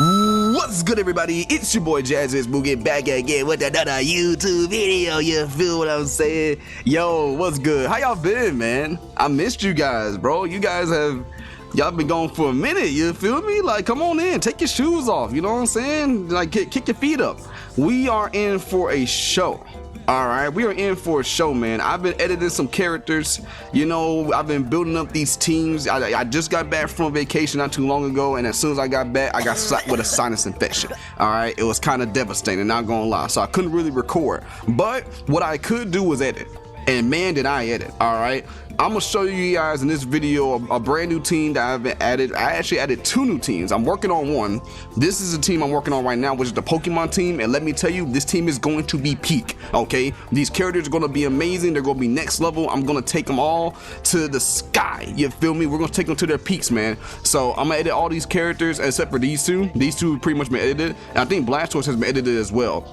What's good, everybody? It's your boy Jazioxmugen back again with another YouTube video. You feel what I'm saying? Yo, what's good? How y'all been, man? I missed you guys, bro. Y'all been gone for a minute. You feel me? Like, come on in, take your shoes off. You know what I'm saying? Like, kick your feet up. We are in for a show. All right, we are in for a show, man. I've been editing some characters. You know, I've been building up these teams. I just got back from vacation not too long ago, and as soon as I got back, I got slapped with a sinus infection. All right, it was kind of devastating, not gonna lie. So I couldn't really record, but what I could do was edit. And man, did I edit. All right, I'm gonna show you guys in this video a brand new team that I've added. I actually added 2 new teams. I'm working on one. This is the team I'm working on right now, which is the Pokemon team. And let me tell you, this team is going to be peak. Okay, these characters are gonna be amazing. They're gonna be next level. I'm gonna take them all to the sky. You feel me? We're gonna take them to their peaks, man. So I'm gonna edit all these characters except for these two. These two pretty much been edited. And I think Blastoise has been edited as well,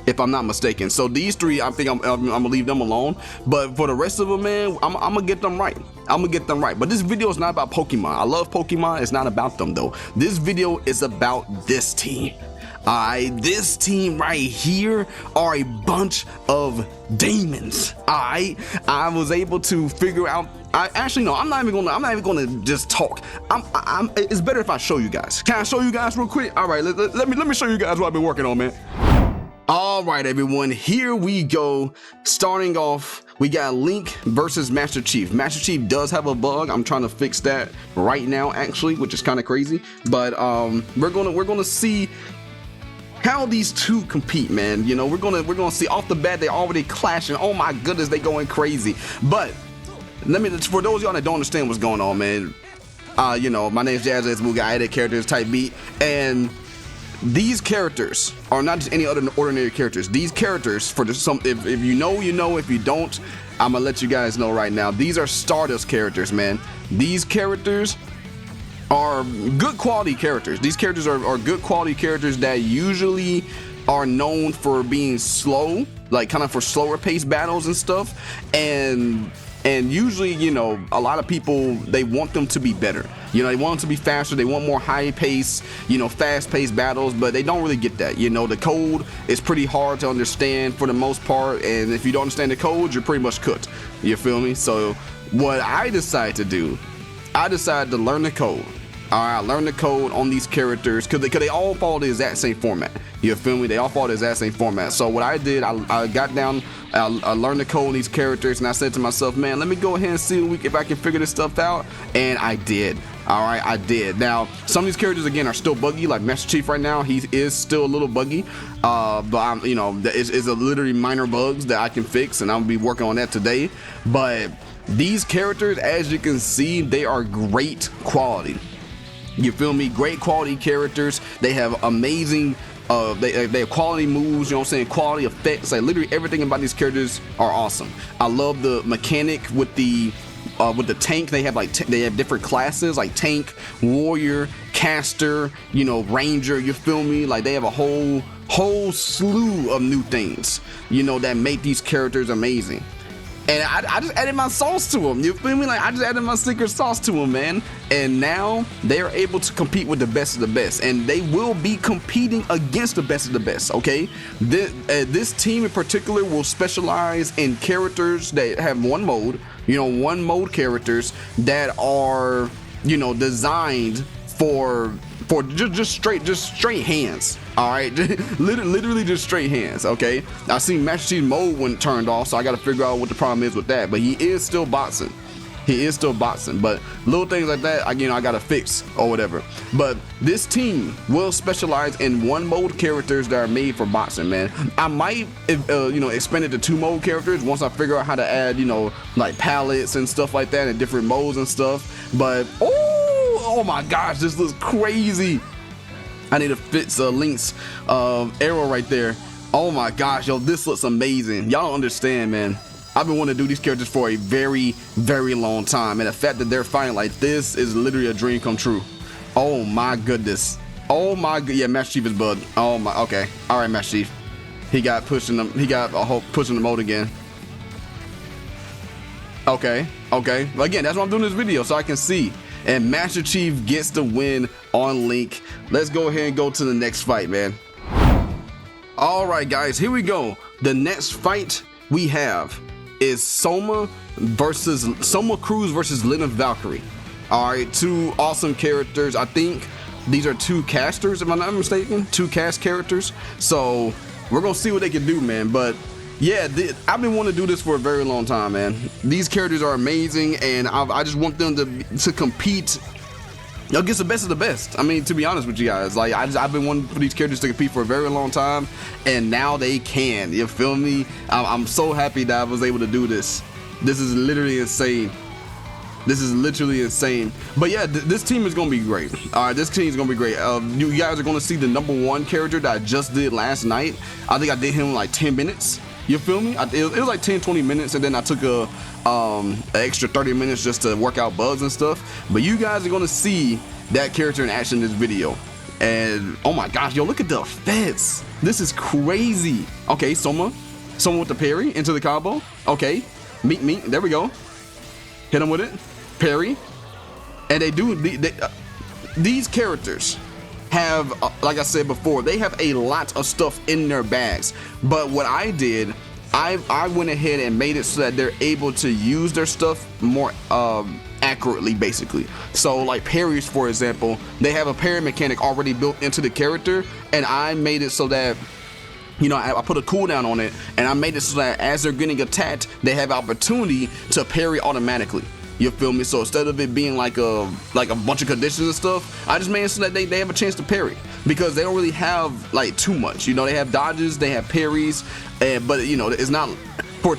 if I'm not mistaken. So these 3, I think I'm gonna leave them alone. But for the rest of them, man, I'm gonna get them right. I'm gonna get them right. But this video is not about Pokemon. I love Pokemon. It's not about them though. This video is about this team. Alright, this team right here are a bunch of demons. Alright, I was able to figure out. I'm not even gonna just talk. It's better if I show you guys. Can I show you guys real quick? All right, let me show you guys what I've been working on, man. All right, everyone, here we go. Starting off, we got Link versus Master Chief. Master Chief does have a bug. I'm trying to fix that right now, actually, which is kind of crazy. But we're gonna see how these two compete, man. You know, we're gonna see off the bat they already clashing. Oh my goodness, they going crazy. But for those of y'all that don't understand what's going on, man. You know, my name's Jazioxmugen. I edit characters type beat, and these characters are not just any other ordinary characters. These characters, if you know, you know. If you don't, I'm gonna let you guys know right now. These are Stardust characters, man. These characters are good quality characters. These characters are good quality characters that usually are known for being slow, like kind of for slower paced battles and stuff. And usually, you know, a lot of people, they want them to be better. You know, they want them to be faster. They want more high pace, you know, fast paced battles, but they don't really get that. You know, the code is pretty hard to understand for the most part. And if you don't understand the code, you're pretty much cooked. You feel me? So what I decided to do, I decided to learn the code. All right, I learned the code on these characters because they all follow the exact same format. You feel me? They all follow the exact same format. So what I did, I got down, I learned the code on these characters, and I said to myself, man, let me go ahead and see if I can figure this stuff out. And I did. All right, I did. Now, some of these characters, again, are still buggy. Like Master Chief right now, he is still a little buggy. But you know, it's literally minor bugs that I can fix, and I'll be working on that today. But these characters, as you can see, they are great quality. You feel me? Great quality characters. They have amazing they have quality moves, you know what I'm saying, quality effects. Like literally everything about these characters are awesome. I love the mechanic with the tank. They have they have different classes like tank, warrior, caster, you know, ranger. You feel me? Like they have a whole slew of new things, you know, that make these characters amazing. And I just added my sauce to them. You feel me? Like I just added my secret sauce to them, man. And now they are able to compete with the best of the best, and they will be competing against the best of the best. Okay, this team in particular will specialize in characters that have one mode. You know, one mode characters that are, you know, designed for just straight hands. All right, literally just straight hands. Okay, I seen Master Chief mode when turned off, so I got to figure out what the problem is with that. But he is still boxing. He is still boxing, but little things like that, I gotta fix or whatever. But this team will specialize in one mode characters that are made for boxing, man. I might, you know, expand it to 2 mode characters once I figure out how to add, you know, like palettes and stuff like that and different modes and stuff. But oh my gosh, this looks crazy. I need to fix Link's arrow right there. Oh my gosh, yo, this looks amazing. Y'all don't understand, man. I've been wanting to do these characters for a very, very long time, and the fact that they're fighting like this is literally a dream come true. Oh my goodness. Oh my god. Yeah, Master Chief is bugged. Oh my. Okay. All right, Master Chief. He got pushing them. He got pushing the mode again. Okay. Okay. Again, that's why I'm doing this video, so I can see. and Master Chief gets the win on Link. Let's go ahead and go to the next fight, man. All right, guys, here we go. The next fight we have is Soma Cruz versus Lenneth Valkyrie. All right, two awesome characters. I think these are two casters, if I'm not mistaken, two cast characters. So we're gonna see what they can do, man. But yeah, I've been wanting to do this for a very long time, man. These characters are amazing, and I just want them to compete against the best of the best. I mean, to be honest with you guys, like I've been wanting for these characters to compete for a very long time, and now they can. You feel me? I'm so happy that I was able to do this. This is literally insane. This is literally insane. But yeah, this team is gonna be great. All right, this team is gonna be great. You guys are gonna see the #1 character that I just did last night. I think I did him in like 10 minutes. You feel me? It was like 10-20 minutes, and then I took an extra 30 minutes just to work out bugs and stuff. But you guys are gonna see that character in action in this video. And oh my gosh, yo, look at the effects. This is crazy. Okay, Soma with the parry into the combo. Okay, meet. There we go. Hit him with it. Parry. And these characters have, like I said before, they have a lot of stuff in their bags. But what I did, I went ahead and made it so that they're able to use their stuff more accurately, basically. So like parries, for example, they have a parry mechanic already built into the character, and I made it so that, you know, I put a cooldown on it, and I made it so that as they're getting attacked, they have opportunity to parry automatically. You feel me? So instead of it being like a bunch of conditions and stuff, I just made it so that they have a chance to parry, because they don't really have like too much. You know, they have dodges, they have parries, but you know, it's not for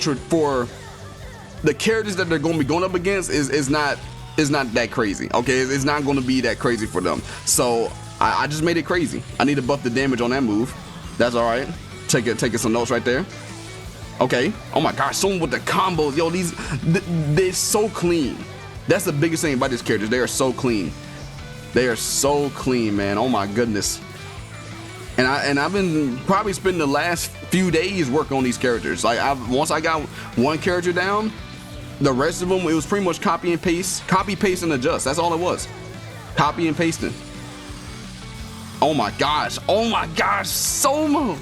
the characters that they're going to be going up against is not that crazy. Okay, it's not going to be that crazy for them. So I just made it crazy. I need to buff the damage on that move. That's all right. Taking some notes right there. Okay. Oh my gosh, someone with the combos. Yo, they're so clean. That's the biggest thing about these characters. They are so clean. They are so clean, man. Oh my goodness. And I've been probably spending the last few days working on these characters. Like once I got one character down, the rest of them, it was pretty much copy, paste, and adjust. That's all it was. Copy and pasting. Oh my gosh. Oh my gosh. Soma.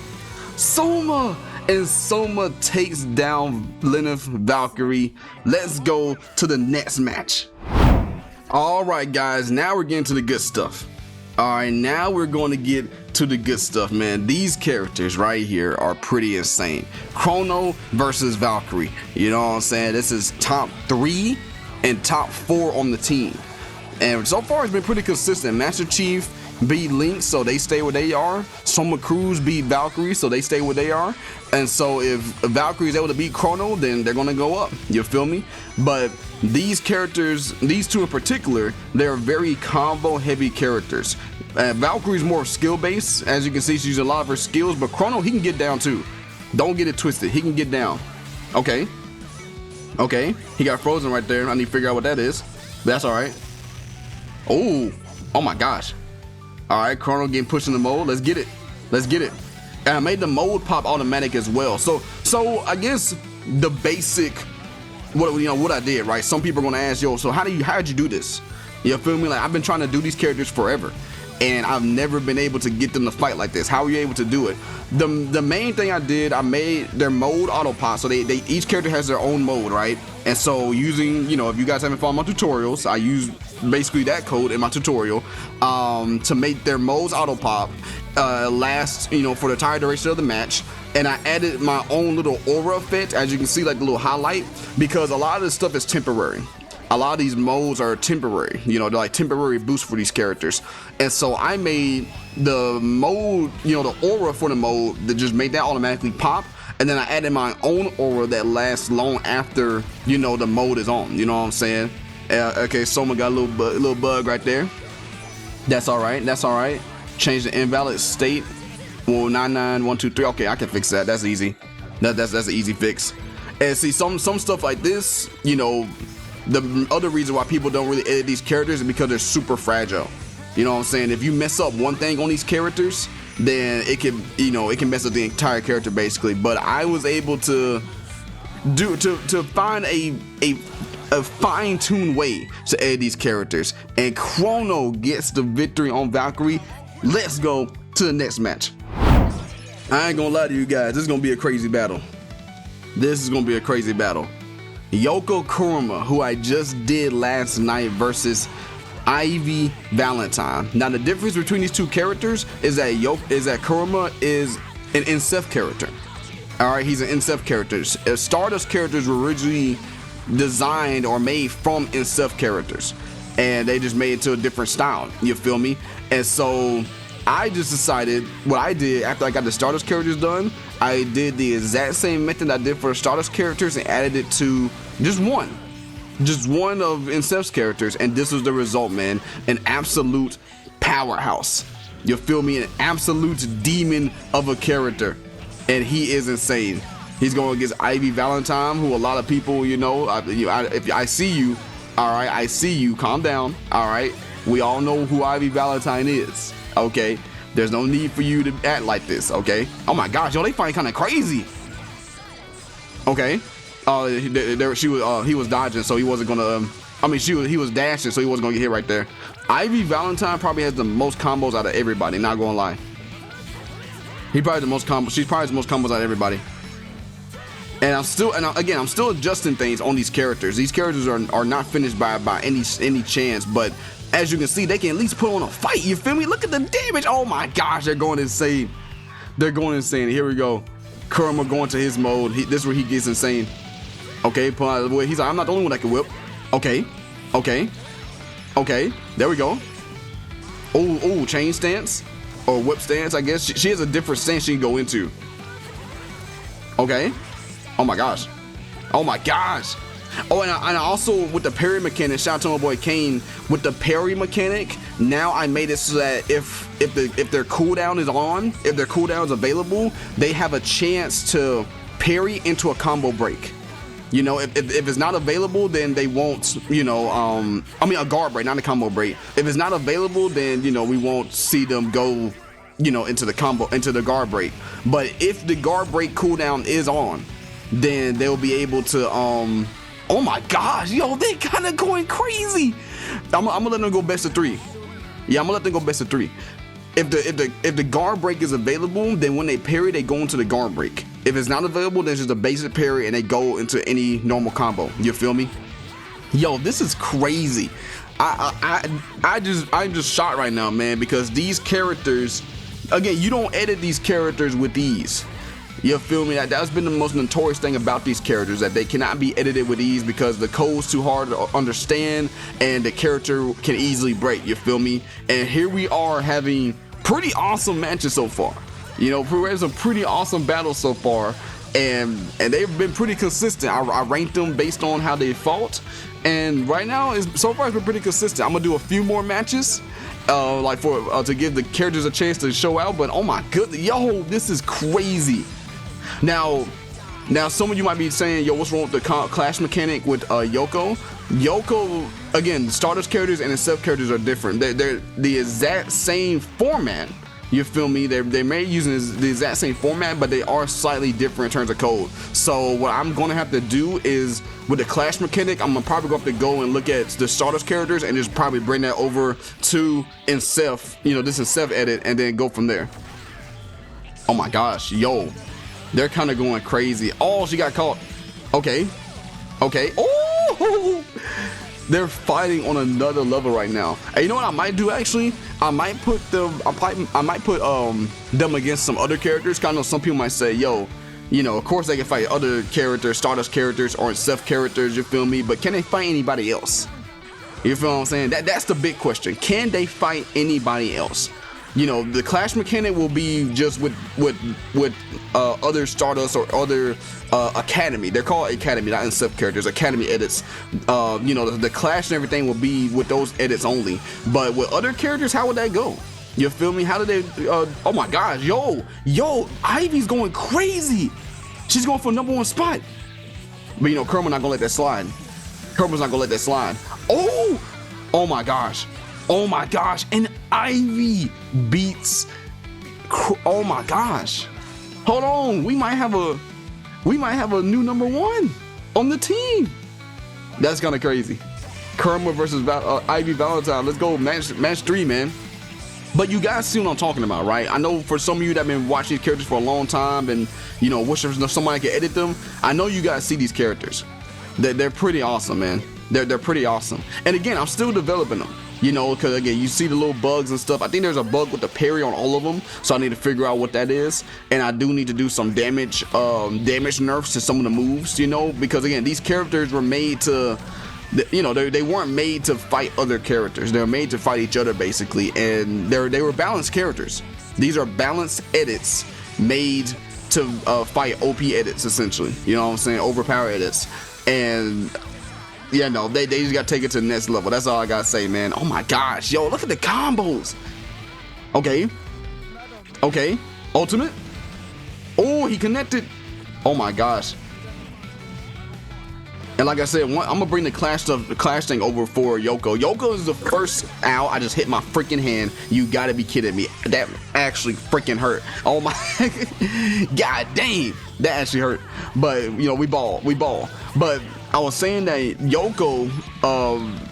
And Soma takes down Lenneth Valkyrie. Let's go to the next match. All right, guys, now we're getting to the good stuff. All right, now we're going to get to the good stuff, man. These characters right here are pretty insane. Crono versus Valkyrie. You know what I'm saying? This is top 3 and top 4 on the team. And so far, it's been pretty consistent. Master Chief beat Link, so they stay where they are. Soma Cruz beat Valkyrie, so they stay where they are. And so if Valkyrie is able to beat Crono, then they're gonna go up. You feel me? But these characters, these two in particular, they're very combo heavy characters. Valkyrie's more skill based. As you can see, she's using a lot of her skills, but Crono, he can get down too. Don't get it twisted. He can get down. Okay, he got frozen right there. I need to figure out what that is. That's all right. Oh my gosh. All right, Crono getting pushed in the mold. Let's get it. And I made the mold pop automatic as well. So I guess the basic, what I did, right? Some people are gonna ask, yo, so how'd you do this? You feel me? Like, I've been trying to do these characters forever, and I've never been able to get them to fight like this. How are you able to do it? The main thing I did, I made their mode auto pop. So they each character has their own mode, right? And so using, you know, if you guys haven't followed my tutorials, I use basically that code in my tutorial to make their modes auto pop last, you know, for the entire duration of the match. And I added my own little aura effect, as you can see, like the little highlight, because a lot of this stuff is temporary. A lot of these modes are temporary, you know, they're like temporary boosts for these characters. And so I made the mode, you know, the aura for the mode that just made that automatically pop. And then I added my own aura that lasts long after, you know, the mode is on. You know what I'm saying? Okay, Soma got a little bug right there. That's all right. Change the invalid state. Well, 99123. Okay, I can fix that. That's easy. That's an easy fix. And see, some stuff like this, you know, the other reason why people don't really edit these characters is because they're super fragile. You know what I'm saying? If you mess up one thing on these characters, then it can, you know, it can mess up the entire character basically. But I was able to find a a fine-tuned way to edit these characters, and Crono gets the victory on Valkyrie. Let's go to the next match. I ain't gonna lie to you guys, this is gonna be a crazy battle. This is gonna be a crazy battle. Yoko Kuruma, who I just did last night, versus Ivy Valentine. Now the difference between these two characters is that Kuruma is an NSF character. Alright, he's an NSF character. Stardust characters were originally designed or made from NSF characters, and they just made it to a different style, you feel me? And so I just decided, what I did after I got the Stardust characters done, I did the exact same method I did for the Stardust characters and added it to just one of NSF's characters, and this was the result, man. An absolute powerhouse, you feel me? An absolute demon of a character, and he is insane. He's going against Ivy Valentine, who a lot of people, you know, if I see you, all right, I see you, calm down, all right? We all know who Ivy Valentine is, okay? There's no need for you to act like this, okay? Oh my gosh, yo, they fight kind of crazy. Okay, he was dodging, so he wasn't gonna. He was dashing, so he wasn't gonna get hit right there. Ivy Valentine probably has the most combos out of everybody. Not gonna lie, she's probably the most combos out of everybody. And I'm still adjusting things on these characters. These characters are not finished by any chance, but as you can see, they can at least put on a fight. You feel me? Look at the damage. Oh my gosh, they're going insane. They're going insane. Here we go. Kuruma going to his mode. This is where he gets insane. Okay, pull out of the way. He's like, I'm not the only one that can whip. Okay. There we go. Oh, chain stance or whip stance. I guess she has a different stance she can go into. Okay. Oh my gosh. Oh, and I also, with the parry mechanic, shout out to my boy Kane, with the parry mechanic, now I made it so that if their cooldown is on, if their cooldown is available, they have a chance to parry into a combo break. You know, if it's not available, then they won't, you know, a guard break, not a combo break. If it's not available, then, you know, we won't see them go, you know, into the guard break. But if the guard break cooldown is on, then they'll be able to, oh my gosh, yo, they kind of going crazy. I'm gonna let them go best of 3. Yeah, I'm gonna let them go best of 3. If the guard break is available, then when they parry, they go into the guard break. If it's not available, then it's just a basic parry and they go into any normal combo. You feel me? Yo, this is crazy. I'm just shocked right now, man, because these characters, again, you don't edit these characters with ease. You feel me? That's been the most notorious thing about these characters, that they cannot be edited with ease because the code's too hard to understand and the character can easily break. You feel me? And here we are having pretty awesome matches so far. You know, we're having some pretty awesome battles so far, and they've been pretty consistent. I ranked them based on how they fought, and right now, so far it's been pretty consistent. I'm gonna do a few more matches, to give the characters a chance to show out. But oh my goodness, yo, this is crazy. Now, some of you might be saying, yo, what's wrong with the clash mechanic with Yoko? Yoko, again, Stardust characters and NSF characters are different. They're the exact same format. You feel me? They may use the exact same format, but they are slightly different in terms of code. So what I'm gonna have to do is, with the clash mechanic, I'm gonna probably have to go and look at the Stardust characters and just probably bring that over to NSF, you know, this NSF edit, and then go from there. Oh my gosh, yo, they're kind of going crazy. Oh, she got caught. Okay. Oh, they're fighting on another level right now. And you know what I might do, actually? I might put them against some other characters. Cause I know some people might say, yo, you know, of course they can fight other characters, Stardust characters or NSF characters, you feel me? But can they fight anybody else? You feel what I'm saying? That's the big question. Can they fight anybody else? You know, the clash mechanic will be just with other Stardust or other Academy. They're called Academy, not NSF characters. Academy edits. You know, the clash and everything will be with those edits only. But with other characters, how would that go? You feel me? How did they? Oh my gosh, yo, Ivy's going crazy. She's going for #1 spot. But you know, Kuruma not gonna let that slide. Kuruma's not gonna let that slide. Oh my gosh. Oh my gosh, and Ivy beats. Oh my gosh, hold on, we might have a new #1 on the team. That's kind of crazy. Kuruma versus Ivy Valentine. Let's go, match 3, man. But you guys see what I'm talking about, right? I know for some of you that have been watching these characters for a long time and, you know, wish there was somebody that could edit them. I know you guys see these characters. They're pretty awesome, man. They're pretty awesome. And again, I'm still developing them, you know, because again, you see the little bugs and stuff. I think there's a bug with the parry on all of them, so I need to figure out what that is. And I do need to do some damage nerfs to some of the moves, you know, because again, these characters were made to, you know, they weren't made to fight other characters. They were made to fight each other, basically, and they were balanced characters. These are balanced edits made to fight OP edits, essentially. You know what I'm saying? Overpower edits. And yeah, no, they just gotta take it to the next level. That's all I gotta say, man. Oh my gosh, yo, look at the combos. Okay, ultimate. Oh, he connected. Oh my gosh. And like I said, I'm gonna bring the clash thing over for Yoko. Yoko is the first. Ow, I just hit my freaking hand. You gotta be kidding me. That actually freaking hurt. Oh my god dang, that actually hurt. But you know, we ball. But I was saying that Yoko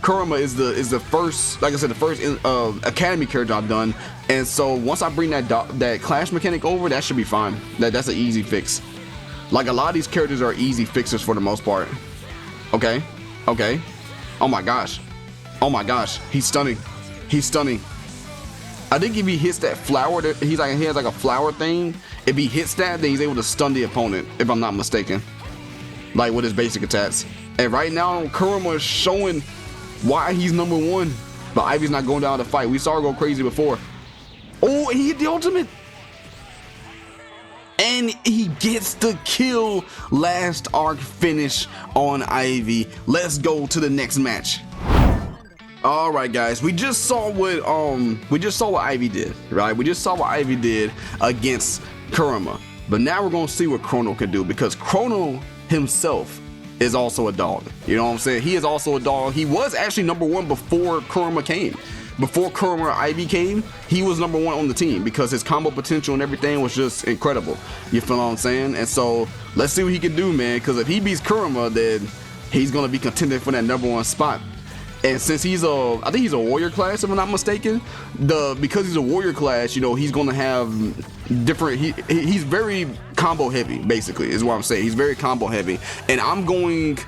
Kuruma is the first, like I said, the first academy character I've done. And so once I bring that clash mechanic over, that should be fine. That's an easy fix. Like a lot of these characters are easy fixes for the most part. Okay. Oh my gosh. He's stunning. I think if he hits that flower, he has like a flower thing. If he hits that, then he's able to stun the opponent, if I'm not mistaken. Like with his basic attacks. And right now, Kuruma is showing why he's #1. But Ivy's not going down to fight. We saw her go crazy before. Oh, and he hit the ultimate. And he gets the kill. Last arc finish on Ivy. Let's go to the next match. All right, guys. We just saw what Ivy did, right? We just saw what Ivy did against Kuruma. But now we're gonna see what Crono can do, because Crono himself is also a dog. You know what I'm saying? He is also a dog. He was actually #1 before Kuruma came. Before Kuruma or Ivy came, he was #1 on the team because his combo potential and everything was just incredible. You feel what I'm saying? And so let's see what he can do, man. Because if he beats Kuruma, then he's gonna be contending for that #1 spot. And since I think he's a warrior class, if I'm not mistaken. Because he's a warrior class, you know, he's gonna have different. He's very combo heavy, basically, is what I'm saying. He's very combo heavy, and I'm going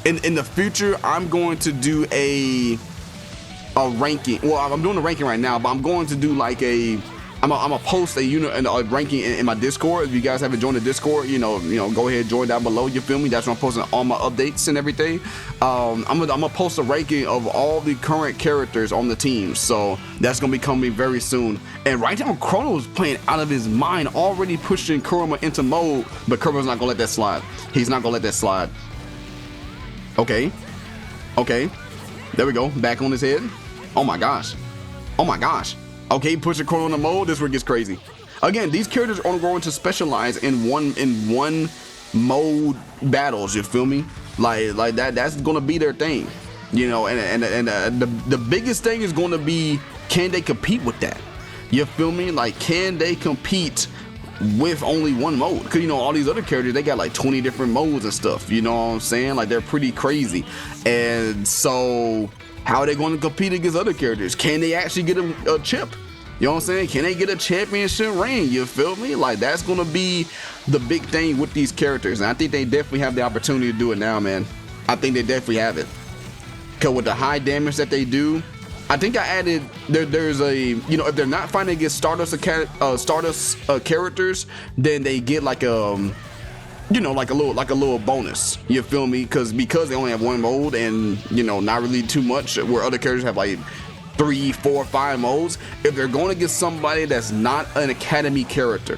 in the future. I'm going to do a ranking. Well, I'm doing a ranking right now, but I'm going to do like I'm gonna post a ranking in my Discord. If you guys haven't joined the Discord, you know, go ahead, join down below. You feel me? That's where I'm posting all my updates and everything. I'm gonna post a ranking of all the current characters on the team. So that's gonna be coming very soon. And right now, Crono is playing out of his mind, already pushing Kuruma into mode. But Kuruma's not gonna let that slide. He's not gonna let that slide. Okay. There we go. Back on his head. Oh my gosh. Okay, pushing Crono in the mode. This is where it gets crazy. Again, these characters are going to specialize in one mode battles. You feel me? Like that. That's gonna be their thing. You know, and the biggest thing is going to be, can they compete with that? You feel me? Like, can they compete with only one mode? Because, you know, all these other characters, they got like 20 different modes and stuff. You know what I'm saying? Like, they're pretty crazy. And so how are they going to compete against other characters? Can they actually get a chip? You know what I'm saying? Can they get a championship ring? You feel me? Like, that's going to be the big thing with these characters. And I think they definitely have the opportunity to do it now, man. I think they definitely have it. Because with the high damage that they do, I think I added, there's a, you know, if they're not fighting against Stardust characters, then they get like a, you know, like a little bonus. You feel me? Because they only have one mode, and, you know, not really too much, where other characters have like 3, 4, 5 modes. If they're going to get somebody that's not an academy character,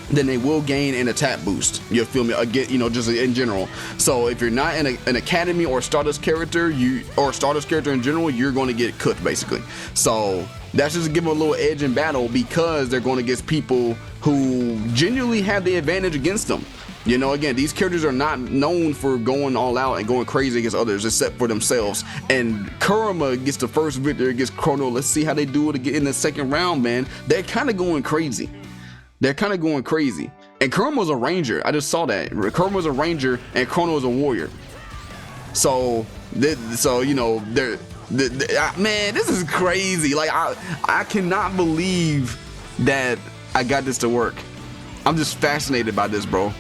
then they will gain an attack boost. You feel me? Again, you know, just in general. So if you're not an academy or Stardust character, or Stardust character in general, you're going to get cooked, basically. So that's just to give them a little edge in battle, because they're going against people who genuinely have the advantage against them. You know, again, these characters are not known for going all out and going crazy against others, except for themselves. And Kuruma gets the first victory against Crono. Let's see how they do it in the second round, man. They're kind of going crazy. And Kuruma's a ranger. I just saw that. Kuruma's a ranger and Crono is a warrior. So you know, man, this is crazy. Like I cannot believe that I got this to work. I'm just fascinated by this, bro.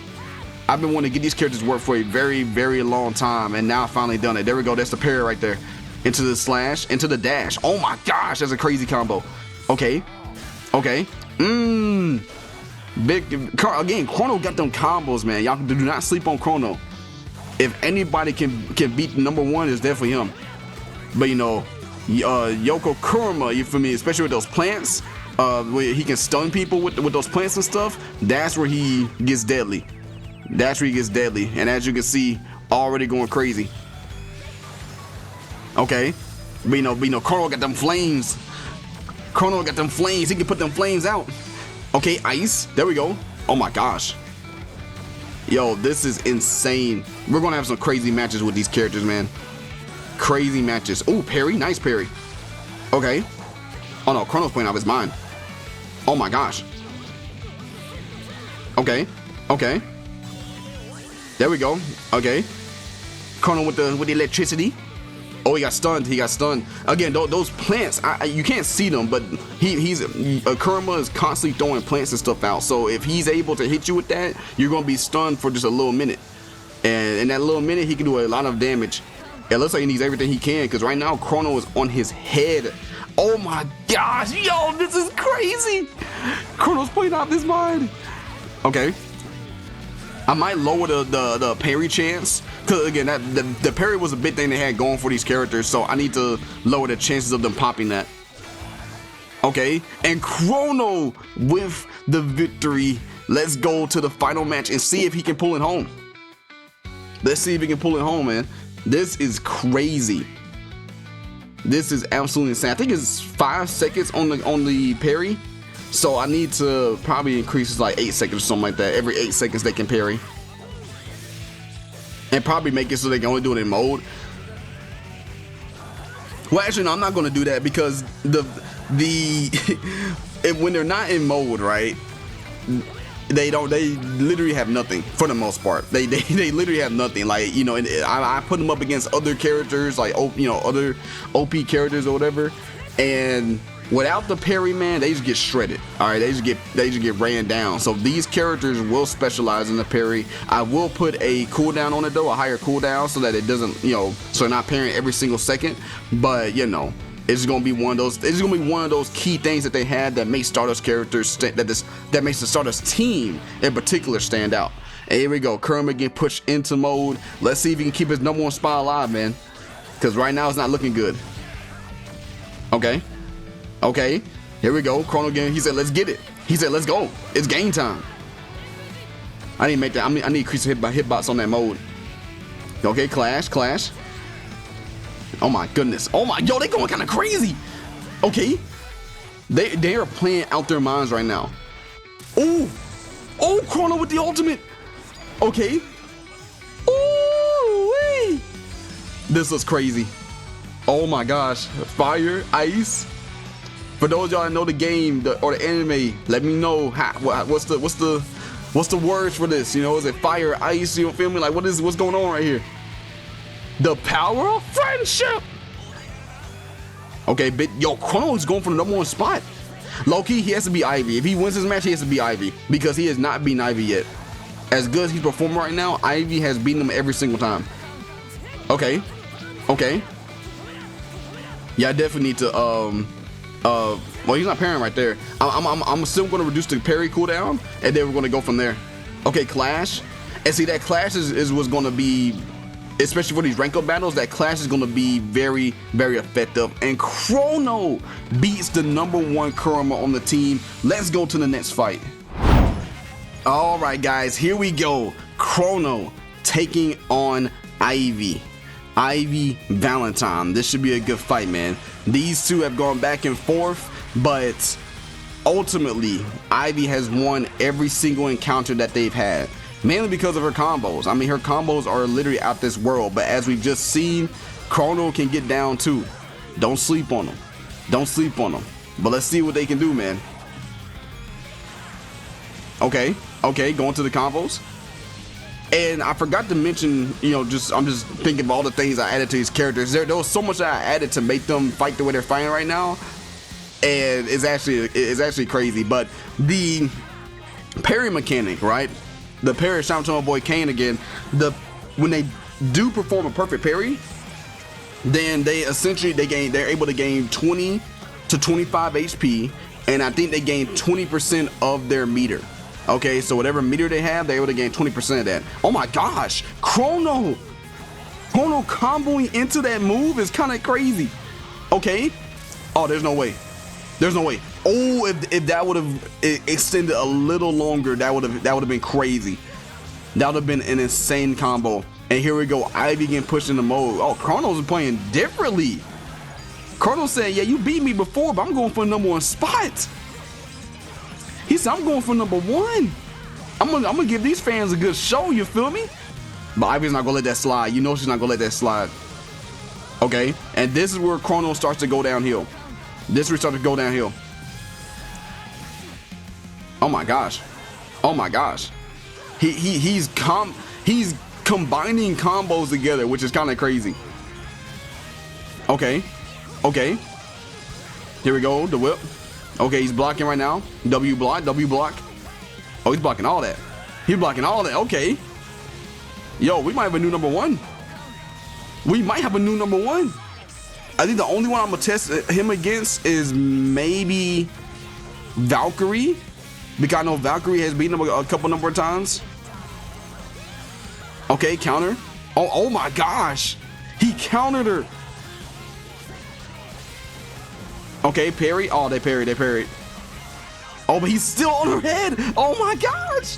I've been wanting to get these characters to work for a very, very long time, and now I finally done it. There we go. That's the parry right there. Into the slash, into the dash. Oh my gosh, that's a crazy combo. Okay. Big again. Crono got them combos, man. Y'all do not sleep on Crono. If anybody can beat number one, it's definitely him. But you know, Yoko Kuruma, you feel me? Especially with those plants, where he can stun people with those plants and stuff. That's where he gets deadly. That's where he gets deadly, and as you can see, already going crazy. Okay, but you know, Crono got them flames. Crono got them flames. He can put them flames out. Okay, ice. There we go. Oh my gosh. Yo, this is insane. We're gonna have some crazy matches with these characters, man. Crazy matches. Oh, parry. Nice parry. Okay. Oh no, Crono's playing out of his mind. Oh my gosh. Okay. There we go. Okay. Crono with the electricity. Oh, he got stunned. Again, those plants, you can't see them, but Kuruma is constantly throwing plants and stuff out. So if he's able to hit you with that, you're gonna be stunned for just a little minute. And in that little minute, he can do a lot of damage. It looks like he needs everything he can, because right now Crono is on his head. Oh my gosh, yo, this is crazy. Crono's playing out of his mind. Okay. I might lower the parry chance, because again, the parry was a big thing they had going for these characters, so I need to lower the chances of them popping that. Okay, and Crono with the victory. Let's go to the final match and see if he can pull it home. Let's see if he can pull it home, man. This is crazy. This is absolutely insane. I think it's 5 seconds on the parry. So I need to probably increase it to like 8 seconds or something like that. Every 8 seconds they can parry. And probably make it so they can only do it in mode. Well, actually, no, I'm not going to do that, because when they're not in mode, right? They literally have nothing for the most part. They literally have nothing. Like, you know, I put them up against other characters, like, you know, other OP characters or whatever, and without the parry, man, they just get shredded. All right, they just get ran down. So these characters will specialize in the parry. I will put a cooldown on it though, a higher cooldown, so that it doesn't, you know, so they're not parrying every single second. But you know, it's gonna be one of those. It's gonna be one of those key things that they had that makes Stardust characters that makes the Stardust team in particular stand out. And here we go, Kuruma getting pushed into mode. Let's see if he can keep his number one spot alive, man. Because right now it's not looking good. Okay, here we go. Crono again. He said, "Let's get it." He said, "Let's go. It's game time." I need to make that. I need to increase the hitbox on that mode. Okay, clash. Oh my goodness. Oh my, yo, they going kind of crazy. Okay, they are playing out their minds right now. Oh, Crono with the ultimate. Okay. Oh, wait. This was crazy. Oh my gosh. Fire, ice. For those of y'all that know the game or the anime, let me know what's the words for this. You know, is it fire, ice? You feel me? Like what's going on right here? The power of friendship. Okay, but yo, Crono is going for the number one spot. Low-key, he has to be Ivy. If he wins this match, he has to be Ivy, because he has not beaten Ivy yet. As good as he's performing right now, Ivy has beaten him every single time. Okay. Yeah, I definitely need to well, he's not parrying right there. I'm still going to reduce the parry cooldown, and then we're going to go from there. Okay, clash. And see, that clash is what's going to be, especially for these rank up battles, that clash is going to be very, very effective. And Crono beats the number one Kuruma on the team. Let's go to the next fight. All right, guys, here we go. Crono taking on Ivy Valentine. This should be a good fight, man. These two have gone back and forth, but ultimately Ivy has won every single encounter that they've had, mainly because of her combos. I mean, her combos are literally out this world, but as we've just seen, Crono can get down too. Don't sleep on them. But let's see what they can do, man. Okay, going to the combos. And I forgot to mention, you know, I'm just thinking of all the things I added to these characters. There was so much that I added to make them fight the way they're fighting right now, and it's actually crazy. But the parry mechanic, right? The parry, shout out to my boy Kane again. When they do perform a perfect parry, then they're able to gain 20 to 25 HP, and I think they gain 20% of their meter. Okay, so whatever meter they have, they're able to gain 20% of that. Oh my gosh, Crono comboing into that move is kind of crazy. Okay, oh, there's no way. Oh, if that would have extended a little longer, that would have been crazy. That would have been an insane combo. And here we go, Ivy getting pushed in the mode. Oh, Crono's playing differently. Crono said, yeah, you beat me before, but I'm going for the #1 spot. He said, I'm going for #1. I'm gonna give these fans a good show, you feel me? But Ivy's not gonna let that slide. You know she's not gonna let that slide. Okay, and this is where Crono starts to go downhill. Oh my gosh. Oh my gosh. He's combining combos together, which is kind of crazy. Okay. Here we go, the whip. Okay, he's blocking right now. W block. Oh, he's blocking all that. Okay. Yo, we might have a new #1. I think the only one I'm gonna test him against is maybe Valkyrie, because I know Valkyrie has beaten him a couple number of times. Okay, counter. Oh my gosh, he countered her. Okay, parry. Oh, they parried. Oh, but he's still on her head. Oh my gosh.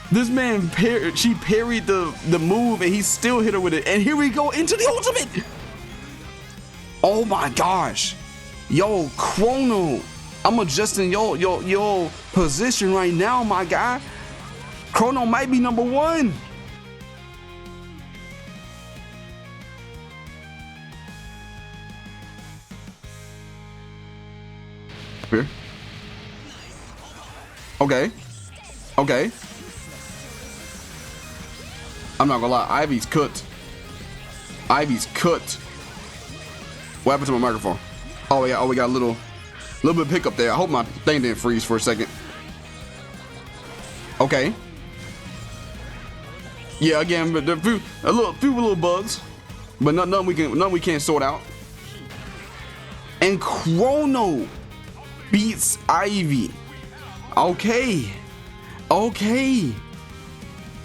This man she parried the move and he still hit her with it. And here we go into the ultimate. Oh my gosh. Yo, Crono. I'm adjusting your position right now, my guy. Crono might be #1. Here. Okay. I'm not gonna lie, Ivy's cooked. What happened to my microphone? Oh yeah, we got a little bit of hiccup there. I hope my thing didn't freeze for a second. Okay. Yeah, again, but a few little bugs, but none we can't sort out. And Crono beats Ivy. Okay.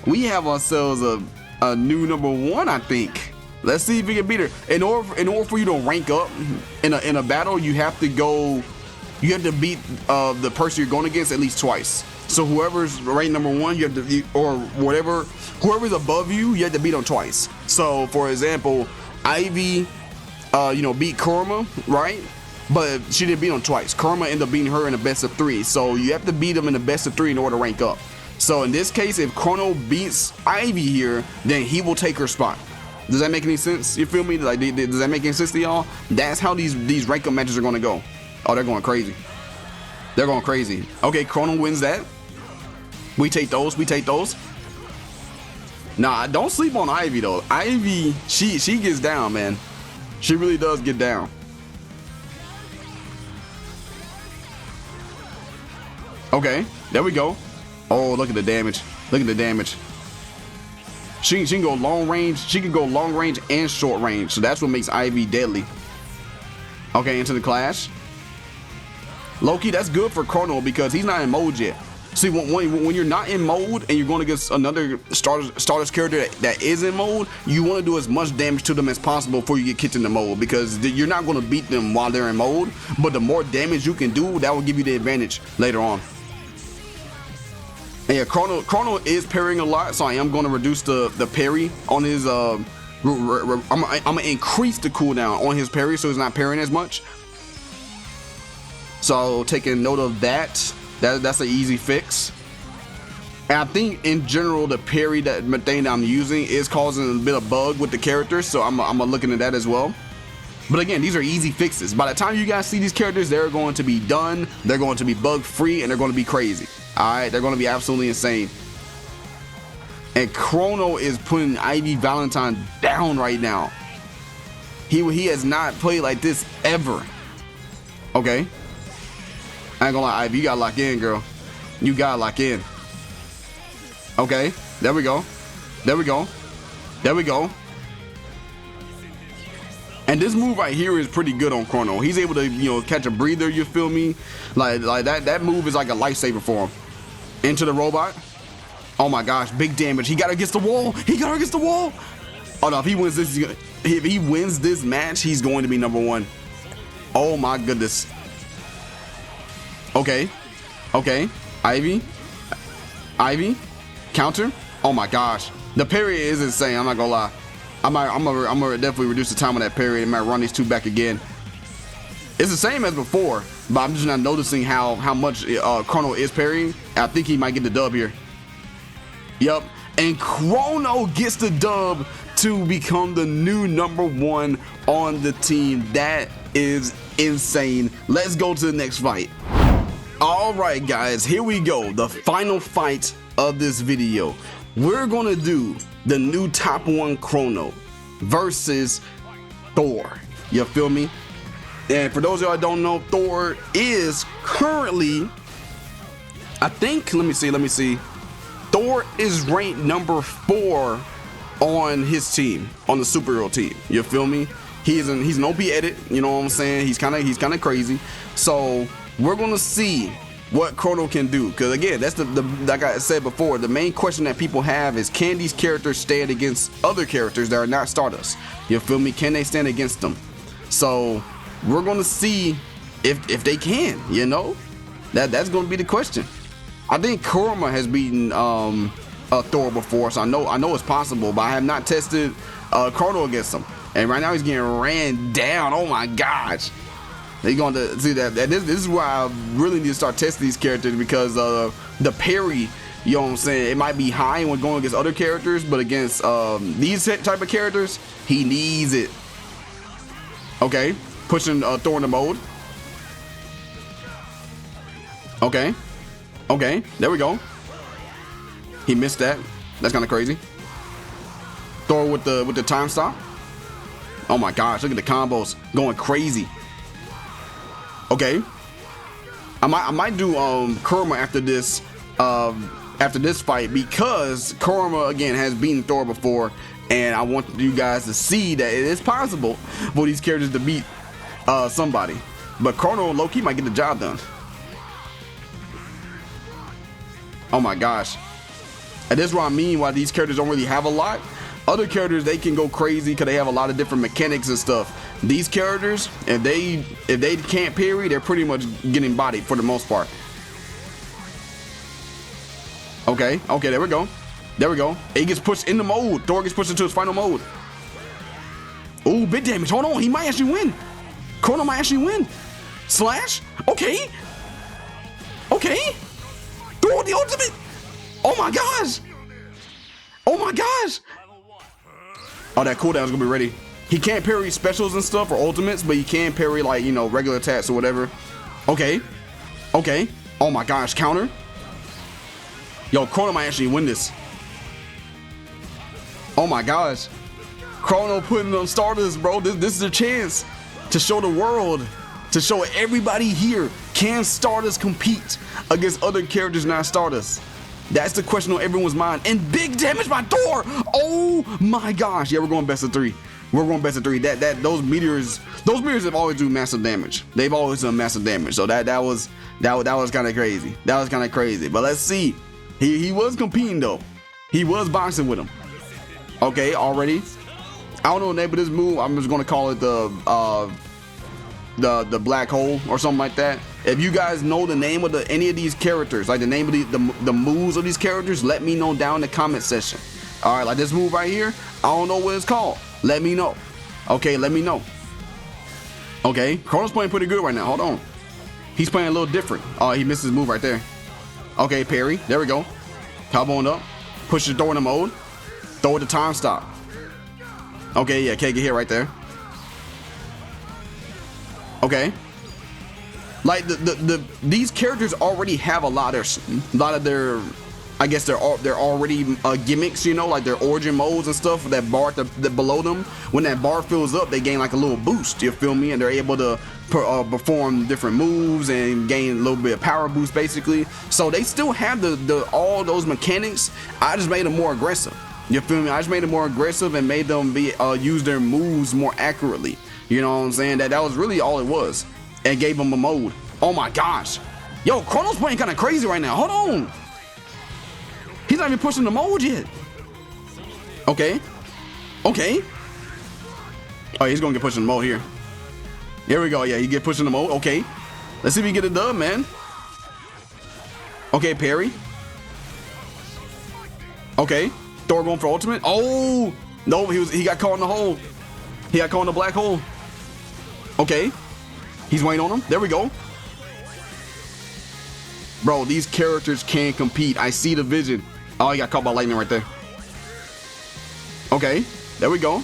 We have ourselves a new #1, I think. Let's see if we can beat her. In order for you to rank up in a battle, you have to beat the person you're going against at least twice. So whoever's ranked #1, whoever's above you, you have to beat them twice. So for example, Ivy, beat Kuruma, right? But she didn't beat him twice. Kuruma ended up beating her in a best of 3. So you have to beat him in the best of 3 in order to rank up. So in this case, if Crono beats Ivy here, then he will take her spot. Does that make any sense? You feel me? Like, does that make any sense to y'all? That's how these rank up matches are going to go. Oh, they're going crazy. Okay, Crono wins that. We take those. Nah, don't sleep on Ivy though. Ivy, she gets down, man. She really does get down. Okay, there we go. Oh, look at the damage. She can go long range. She can go long range and short range. So that's what makes Ivy deadly. Okay, into the clash. Low-key, that's good for Crono because he's not in mode yet. See, when you're not in mode and you're going against another Stardust character that is in mode, you want to do as much damage to them as possible before you get kicked into mode, because you're not going to beat them while they're in mode, but the more damage you can do, that will give you the advantage later on. And yeah, Crono is parrying a lot, so I am going to reduce the parry on his. I'm gonna increase the cooldown on his parry so he's not parrying as much. So taking note of that. That's an easy fix. And I think in general the parry thing that I'm using is causing a bit of bug with the characters, so I'm looking at that as well. But again, these are easy fixes. By the time you guys see these characters, they're going to be done, they're going to be bug free, and they're going to be crazy. Alright, they're going to be absolutely insane. And Crono is putting Ivy Valentine down right now. He has not played like this ever. Okay. I ain't gonna lie, Ivy, you gotta lock in, girl. You gotta lock in. Okay. There we go. There we go. There we go. And this move right here is pretty good on Crono. He's able to, you know, catch a breather, you feel me? Like that move is like a lifesaver for him. Into the robot. Oh my gosh, big damage. He got against the wall. He got against the wall. Oh no, if he wins this, if he wins this match, he's going to be #1. Oh my goodness. Okay. Okay. Ivy. Ivy. Counter. Oh my gosh. The parry is insane. I'm not gonna lie. I'm gonna definitely reduce the time of that parry and might run these two back again. It's the same as before, but I'm just not noticing how much Crono is parrying. I think he might get the dub here. Yep, and Crono gets the dub to become the new #1 on the team. That is insane. Let's go to the next fight. All right, guys, here we go. The final fight of this video. We're gonna do the new top 1 Crono versus Thor. You feel me? And for those of y'all that don't know, Thor is currently, I think, let me see. Thor is ranked #4 on his team, on the superhero team. You feel me? He's an OP edit, you know what I'm saying? He's kind of crazy. So we're gonna see what Crono can do, because again, that's the like I said before, the main question that people have is, can these characters stand against other characters that are not Stardust? You feel me? Can they stand against them? So we're gonna see if they can, you know? That's gonna be the question. I think Kuruma has beaten Thor before, so I know it's possible, but I have not tested Crono against him. And right now he's getting ran down. Oh my gosh. They're going to see that. This is why I really need to start testing these characters, because the parry, you know what I'm saying, it might be high when going against other characters, but against these type of characters, he needs it. Okay, pushing Thor in the mode. Okay, okay, there we go. He missed that. That's kind of crazy. Thor with the time stop. Oh my gosh, look at the combos going crazy. Okay, I might do Kuruma after this fight, because Kuruma again has beaten Thor before, and I want you guys to see that it is possible for these characters to beat somebody. But Crono low-key might get the job done. Oh my gosh, and this is what I mean why these characters don't really have a lot. Other characters, they can go crazy because they have a lot of different mechanics and stuff. These characters, if they can't parry, they're pretty much getting bodied for the most part. Okay, okay, there we go. There we go. He gets pushed in the mode. Thor gets pushed into his final mode. Ooh, big damage. Hold on, he might actually win. Crono might actually win. Slash. Okay. Okay. Thor the ultimate. Oh my gosh. Oh my gosh. Oh, that cooldown is gonna be ready. He can't parry specials and stuff or ultimates, but he can parry, like, you know, regular attacks or whatever. Okay. Okay. Oh my gosh, counter. Yo, Crono might actually win this. Oh my gosh. Crono putting on Stardust, bro. This is a chance to show the world, to show everybody here, can Stardust compete against other characters not Stardust? That's the question on everyone's mind. And big damage by Thor. Oh my gosh. Yeah, we're going best of 3. We're going best of 3. Those meteors have always do massive damage. They've always done massive damage. So that was kind of crazy. That was kind of crazy. But let's see. He was competing though. He was boxing with him. Okay, already. I don't know the name of this move. I'm just gonna call it the black hole or something like that. If you guys know the name of any of these characters, like the name of the moves of these characters, let me know down in the comment section. All right, like this move right here, I don't know what it's called. Let me know. Okay, let me know. Okay, Crono's playing pretty good right now. Hold on. He's playing a little different. Oh, he missed his move right there. Okay, parry. There we go. Comboing up. Push the Thor in the mode. Throw it the time stop. Okay, yeah, can't get hit right there. Okay. Like these characters already have a lot of their I guess they're already gimmicks, you know, like their origin modes and stuff. That bar that below them, when that bar fills up, they gain like a little boost. You feel me? And they're able to perform different moves and gain a little bit of power boost, basically. So they still have all those mechanics. I just made them more aggressive. You feel me? I just made them more aggressive and made them use their moves more accurately. You know what I'm saying? That was really all it was, and gave them a mode. Oh my gosh, yo, Crono's playing kind of crazy right now. Hold on. He's not even pushing the mode yet. Okay. Okay. Oh, he's gonna get pushing the mode here. Here we go. Yeah, he get pushing the mode. Okay. Let's see if we get it done, man. Okay, parry. Okay. Thor going for ultimate. Oh no, he got caught in the hole. He got caught in the black hole. Okay. He's waiting on him. There we go. Bro, these characters can compete. I see the vision. Oh, he got caught by lightning right there. Okay, there we go.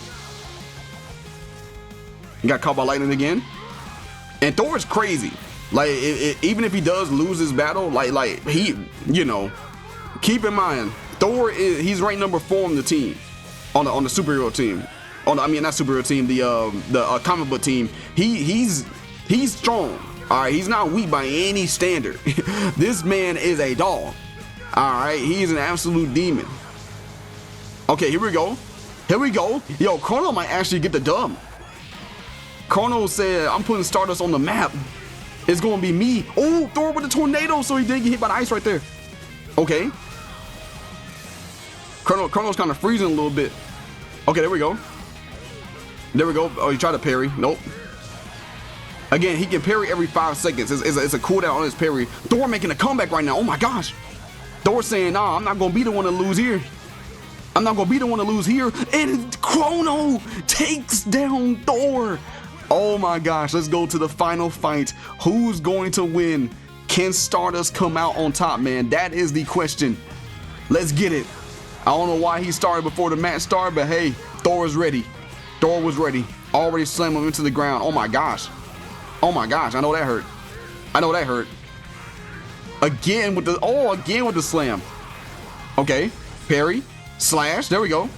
He got caught by lightning again. And Thor is crazy. Like, even if he does lose his battle, like he, you know, keep in mind, Thor he's ranked number 4 on the team, on the superhero team. I mean, not superhero team, the comic book team. He's strong. All right, he's not weak by any standard. This man is a dog. All right, he's an absolute demon. Okay, here we go. Here we go. Yo, Crono might actually get the dub. Crono said, I'm putting Stardust on the map. It's going to be me. Oh, Thor with the tornado, so he did get hit by the ice right there. Okay. Crono's kind of freezing a little bit. Okay, there we go. There we go. Oh, he tried to parry. Nope. Again, he can parry every 5 seconds. It's a cooldown on his parry. Thor making a comeback right now. Oh my gosh. Thor saying, nah, I'm not going to be the one to lose here. I'm not going to be the one to lose here. And Crono takes down Thor. Oh my gosh. Let's go to the final fight. Who's going to win? Can Stardust come out on top, man? That is the question. Let's get it. I don't know why he started before the match started, but hey, Thor is ready. Thor was ready. Already slammed him into the ground. Oh my gosh. Oh my gosh, I know that hurt. I know that hurt. Again with the slam. Okay, parry, slash, there we go.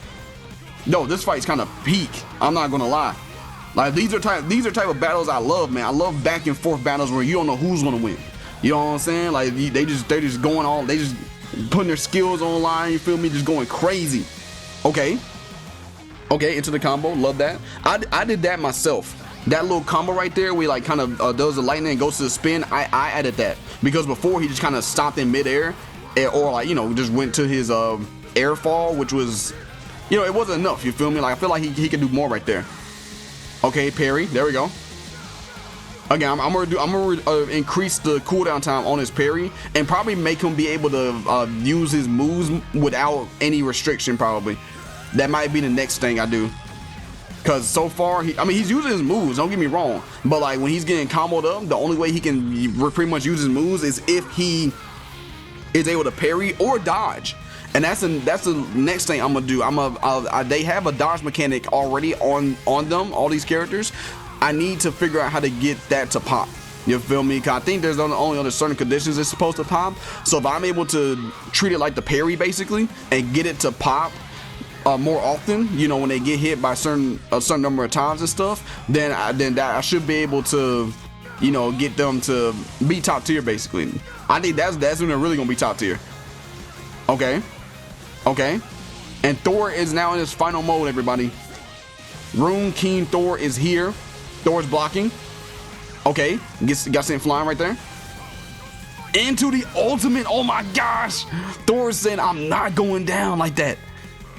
No, this fight's kind of peak. I'm not gonna lie. Like these are type of battles I love, man. I love back and forth battles where you don't know who's gonna win. You know what I'm saying? Like they're just going on, they just putting their skills online, you feel me? Just going crazy. Okay. Okay, into the combo, love that. I did that myself. That little combo right there, where he like kind of does the lightning and goes to the spin. I added that because before he just kind of stopped in midair, or like, you know, just went to his air fall, which was, you know, it wasn't enough. You feel me? Like I feel like he could do more right there. Okay, parry. There we go. Again, I'm gonna increase the cooldown time on his parry and probably make him be able to use his moves without any restriction. Probably that might be the next thing I do. Cause so far, he's using his moves. Don't get me wrong, but like when he's getting comboed up, the only way he can pretty much use his moves is if he is able to parry or dodge, and that's the next thing I'm gonna do. They have a dodge mechanic already on them, all these characters. I need to figure out how to get that to pop. You feel me? Cause I think there's only under certain conditions it's supposed to pop. So if I'm able to treat it like the parry basically and get it to pop more often, you know, when they get hit by a certain number of times and stuff, then I should be able to, you know, get them to be top tier basically. I think that's when they're really gonna be top tier. Okay, and Thor is now in his final mode, everybody. Rune King Thor is here. Thor's blocking. Okay, got sent flying right there into the ultimate. Oh my gosh, Thor said, I'm not going down like that.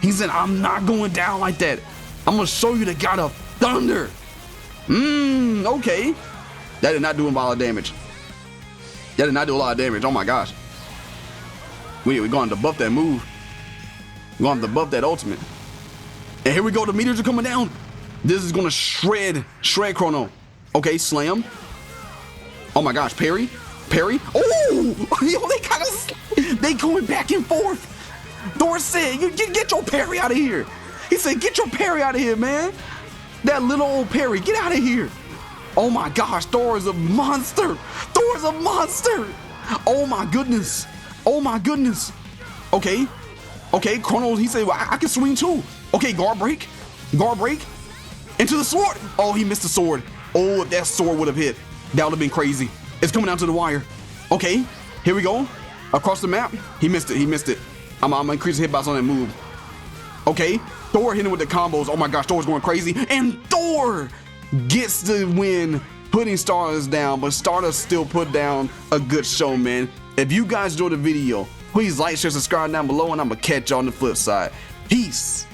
He said, I'm not going down like that. I'm going to show you the God of Thunder. Okay. That did not do a lot of damage. That did not do a lot of damage. Oh my gosh. We're going to buff that move. We're going to buff that ultimate. And here we go. The meteors are coming down. This is going to shred Crono. Okay, slam. Oh my gosh, parry. Oh, they going back and forth. Thor said, get your parry out of here. He said, get your parry out of here, man. That little old parry, get out of here. Oh my gosh, Thor is a monster. Thor is a monster. Oh my goodness. Oh my goodness. Okay. Okay, Crono, he said, well, I can swing too. Okay, guard break. Guard break. Into the sword. Oh, he missed the sword. Oh, if that sword would have hit, that would have been crazy. It's coming down to the wire. Okay, here we go. Across the map. He missed it. He missed it. I'm increasing hitbox on that move. Okay, Thor hitting with the combos. Oh my gosh, Thor's going crazy. And Thor gets the win, putting Stardust down, but Stardust still put down a good show, man. If you guys enjoyed the video, please like, share, subscribe down below, and I'm gonna catch you on the flip side. Peace.